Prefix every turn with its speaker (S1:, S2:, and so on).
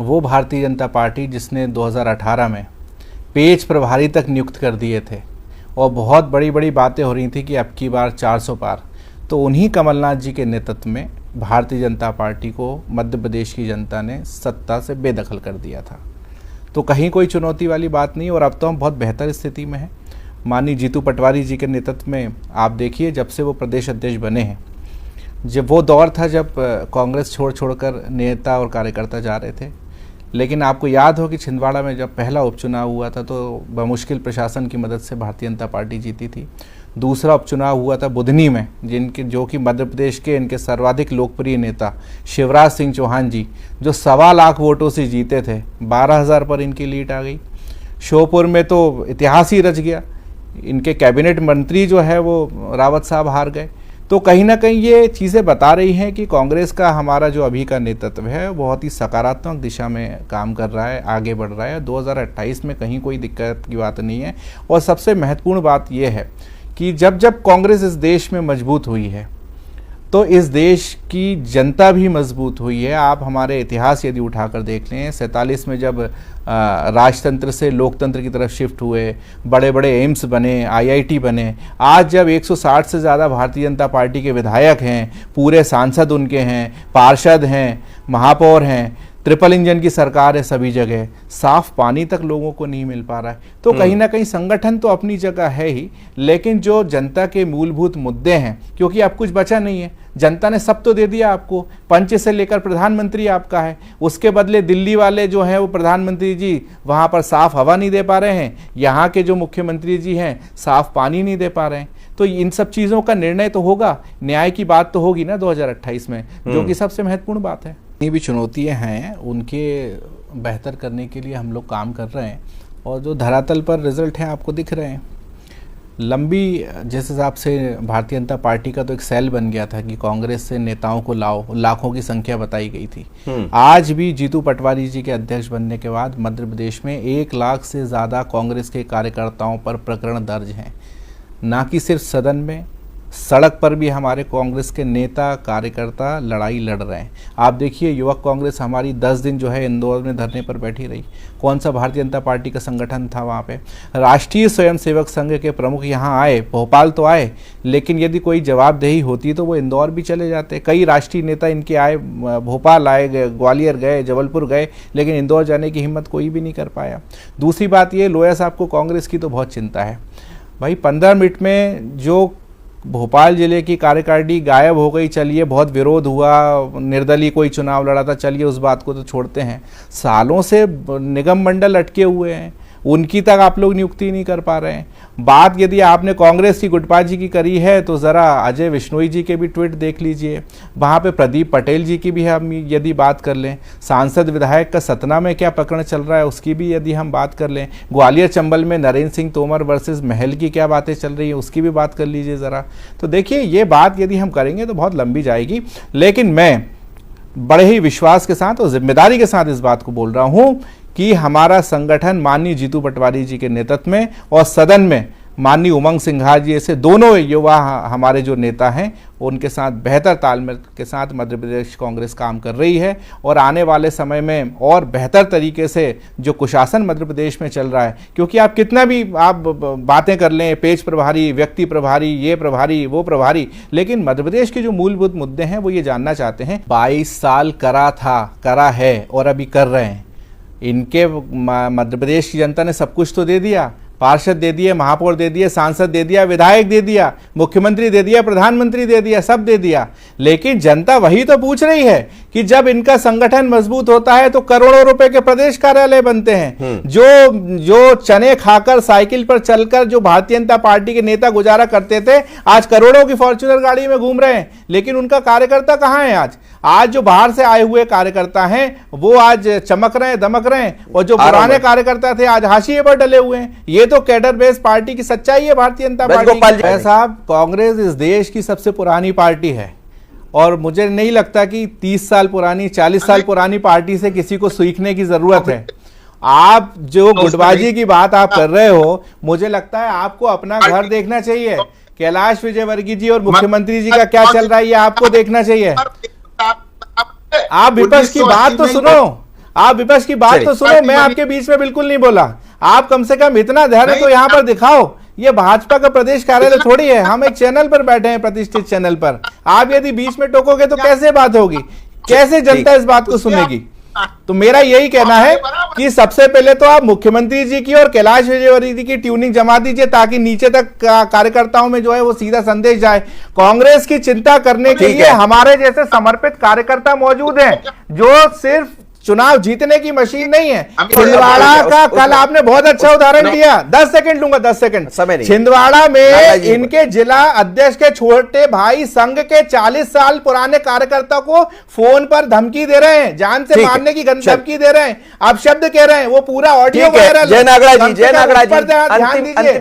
S1: वो भारतीय जनता पार्टी जिसने 2018 में पेज प्रभारी तक नियुक्त कर दिए थे और बहुत बड़ी बड़ी बातें हो रही थी कि अब की बार 400 पार, तो उन्हीं कमलनाथ जी के नेतृत्व में भारतीय जनता पार्टी को मध्य प्रदेश की जनता ने सत्ता से बेदखल कर दिया था। तो कहीं कोई चुनौती वाली बात नहीं, और अब तो हम बहुत बेहतर स्थिति में हैं। माननीय जीतू पटवारी जी के नेतृत्व में आप देखिए, जब से वो प्रदेश अध्यक्ष बने हैं, जब वो दौर था जब कांग्रेस छोड़कर नेता और कार्यकर्ता जा रहे थे, लेकिन आपको याद हो कि छिंदवाड़ा में जब पहला उपचुनाव हुआ था तो बमुश्किल प्रशासन की मदद से भारतीय जनता पार्टी जीती थी। दूसरा उपचुनाव हुआ था बुधनी में, जो कि मध्य प्रदेश के इनके सर्वाधिक लोकप्रिय नेता शिवराज सिंह चौहान जी, जो 1.25 लाख वोटों से जीते थे, 12,000 पर इनकी लीड आ गई। श्योपुर में तो इतिहास ही रच गया, इनके कैबिनेट मंत्री जो है वो रावत साहब हार गए। तो कहीं ना कहीं ये चीज़ें बता रही हैं कि कांग्रेस का हमारा जो अभी का नेतृत्व है बहुत ही सकारात्मक दिशा में काम कर रहा है, आगे बढ़ रहा है। 2028 में कहीं कोई दिक्कत की बात नहीं है। और सबसे महत्वपूर्ण बात यह है कि जब जब कांग्रेस इस देश में मजबूत हुई है तो इस देश की जनता भी मजबूत हुई है। आप हमारे इतिहास यदि उठाकर देख लें, 47 में जब राजतंत्र से लोकतंत्र की तरफ शिफ्ट हुए, बड़े बड़े एम्स बने, आईआईटी बने, आज जब 160 से ज़्यादा भारतीय जनता पार्टी के विधायक हैं, पूरे सांसद उनके हैं, पार्षद हैं, महापौर हैं, ट्रिपल इंजन की सरकार है, सभी जगह साफ पानी तक लोगों को नहीं मिल पा रहा है। तो कहीं ना कहीं संगठन तो अपनी जगह है ही, लेकिन जो जनता के मूलभूत मुद्दे हैं, क्योंकि अब कुछ बचा नहीं है, जनता ने सब तो दे दिया आपको, पंच से लेकर प्रधानमंत्री आपका है, उसके बदले दिल्ली वाले जो हैं वो प्रधानमंत्री जी वहाँ पर साफ हवा नहीं दे पा रहे हैं, यहाँ के जो मुख्यमंत्री जी हैं साफ पानी नहीं दे पा रहे हैं। तो इन सब चीज़ों का निर्णय तो होगा, न्याय की बात तो होगी ना 2028 में, जो कि सबसे महत्वपूर्ण बात है। जितनी भी चुनौतियां हैं उनके बेहतर करने के लिए हम लोग काम कर रहे हैं, और जो धरातल पर रिजल्ट हैं आपको दिख रहे हैं। लंबी जिस हिसाब से भारतीय जनता पार्टी का तो एक सेल बन गया था कि कांग्रेस से नेताओं को लाओ, लाखों की संख्या बताई गई थी। आज भी जीतू पटवारी जी के अध्यक्ष बनने के बाद मध्य प्रदेश में 1 लाख से ज़्यादा कांग्रेस के कार्यकर्ताओं पर प्रकरण दर्ज हैं। ना कि सिर्फ सदन में, सड़क पर भी हमारे कांग्रेस के नेता कार्यकर्ता लड़ाई लड़ रहे हैं। आप देखिए, युवक कांग्रेस हमारी 10 दिन जो है इंदौर में धरने पर बैठी रही। कौन सा भारतीय जनता पार्टी का संगठन था वहाँ पे? राष्ट्रीय स्वयंसेवक संघ के प्रमुख यहाँ आए, भोपाल तो आए, लेकिन यदि कोई जवाबदेही होती तो वो इंदौर भी चले जाते। कई राष्ट्रीय नेता इनके आए, भोपाल आए, ग्वालियर गए, जबलपुर गए, लेकिन इंदौर जाने की हिम्मत कोई भी नहीं कर पाया। दूसरी बात ये, लोया साहब को कांग्रेस की तो बहुत चिंता है भाई। 15 मिनट में जो भोपाल जिले की कार्यकारिणी गायब हो गई, चलिए बहुत विरोध हुआ, निर्दलीय कोई चुनाव लड़ा था, चलिए उस बात को तो छोड़ते हैं। सालों से निगम मंडल अटके हुए हैं, उनकी तक आप लोग नियुक्ति नहीं कर पा रहे हैं। बात यदि आपने कांग्रेस की गुटबाजी की करी है तो ज़रा अजय विश्नोई जी के भी ट्वीट देख लीजिए, वहाँ पे प्रदीप पटेल जी की भी हम यदि बात कर लें, सांसद विधायक का सतना में क्या प्रकरण चल रहा है उसकी भी यदि हम बात कर लें, ग्वालियर चंबल में नरेंद्र सिंह तोमर वर्सेस महल की क्या बातें चल रही हैं उसकी भी बात कर लीजिए ज़रा। तो देखिए, ये बात यदि हम करेंगे तो बहुत लंबी जाएगी, लेकिन मैं बड़े ही विश्वास के साथ और जिम्मेदारी के साथ इस बात को बोल रहा हूँ कि हमारा संगठन माननीय जीतू पटवारी जी के नेतृत्व में और सदन में माननीय उमंग सिंघार जी ऐसे दोनों युवा हमारे जो नेता हैं उनके साथ बेहतर तालमेल के साथ मध्य प्रदेश कांग्रेस काम कर रही है, और आने वाले समय में और बेहतर तरीके से जो कुशासन मध्य प्रदेश में चल रहा है, क्योंकि आप कितना भी आप बातें कर लें, पेज प्रभारी, व्यक्ति प्रभारी, ये प्रभारी, वो प्रभारी, लेकिन मध्य प्रदेश के जो मूलभूत मुद्दे हैं वो ये जानना चाहते हैं। 22 साल करा है और अभी कर रहे हैं। इनके मध्य प्रदेश की जनता ने सब कुछ तो दे दिया, पार्षद दे दिए, महापौर दे दिए, सांसद दे दिया, विधायक दे दिया, मुख्यमंत्री दे दिया, प्रधानमंत्री दे दिया, सब दे दिया, लेकिन जनता वही तो पूछ रही है कि जब इनका संगठन मजबूत होता है तो करोड़ों रुपए के प्रदेश कार्यालय बनते हैं। जो चने खाकर, साइकिल पर चलकर जो भारतीय जनता पार्टी के नेता गुजारा करते थे, आज करोड़ों की फॉर्च्यूनर गाड़ी में घूम रहे हैं, लेकिन उनका कार्यकर्ता कहां है? आज जो बाहर से आए हुए कार्यकर्ता हैं वो आज चमक रहे हैं, दमक रहे हैं, और जो पुराने कार्यकर्ता थे आज हाशिए पर डले हुए हैं। ये तो कैडर बेस पार्टी की सच्चाई है भारतीय जनता पार्टी। साहब, कांग्रेस इस देश की सबसे पुरानी पार्टी है, और मुझे नहीं लगता कि 30 साल पुरानी, 40 साल पुरानी पार्टी से किसी को सीखने की जरूरत है। आप जो गुटबाजी की बात आप कर रहे हो, मुझे लगता है आपको अपना घर देखना चाहिए। कैलाश विजयवर्गीय जी और मुख्यमंत्री जी का क्या चल रहा है ये आपको देखना चाहिए। आप विपक्ष की बात तो सुनो, आप विपक्ष की बात तो सुनो, मैं आपके बीच में बिल्कुल नहीं बोला। आप कम से कम इतना धैर्य तो यहाँ पर दिखाओ। ये भाजपा का प्रदेश कार्यालय थोड़ी है, हम एक चैनल पर बैठे हैं, प्रतिष्ठित चैनल पर। आप यदि बीच में टोकोगे तो कैसे बात होगी, कैसे जनता इस बात को सुनेगी? तो मेरा यही कहना है कि सबसे पहले तो आप मुख्यमंत्री जी की और कैलाश विजयवर्गीय जी की ट्यूनिंग जमा दीजिए, ताकि नीचे तक कार्यकर्ताओं में जो है वो सीधा संदेश जाए। कांग्रेस की चिंता करने के लिए हमारे जैसे समर्पित कार्यकर्ता मौजूद हैं, जो सिर्फ चुनाव जीतने की मशीन नहीं है। छिंदवाड़ा का कल आपने बहुत अच्छा उदाहरण दिया। 10 सेकंड लूंगा, 10 सेकंड। छिंदवाड़ा में इनके जिला अध्यक्ष के छोटे भाई संघ के 40 साल पुराने कार्यकर्ता को फोन पर धमकी दे रहे हैं, जान से मारने की धमकी दे रहे हैं, आप शब्द कह रहे हैं, वो पूरा ऑडियो वायरल।
S2: जय नागड़ा जी, ध्यान दीजिए।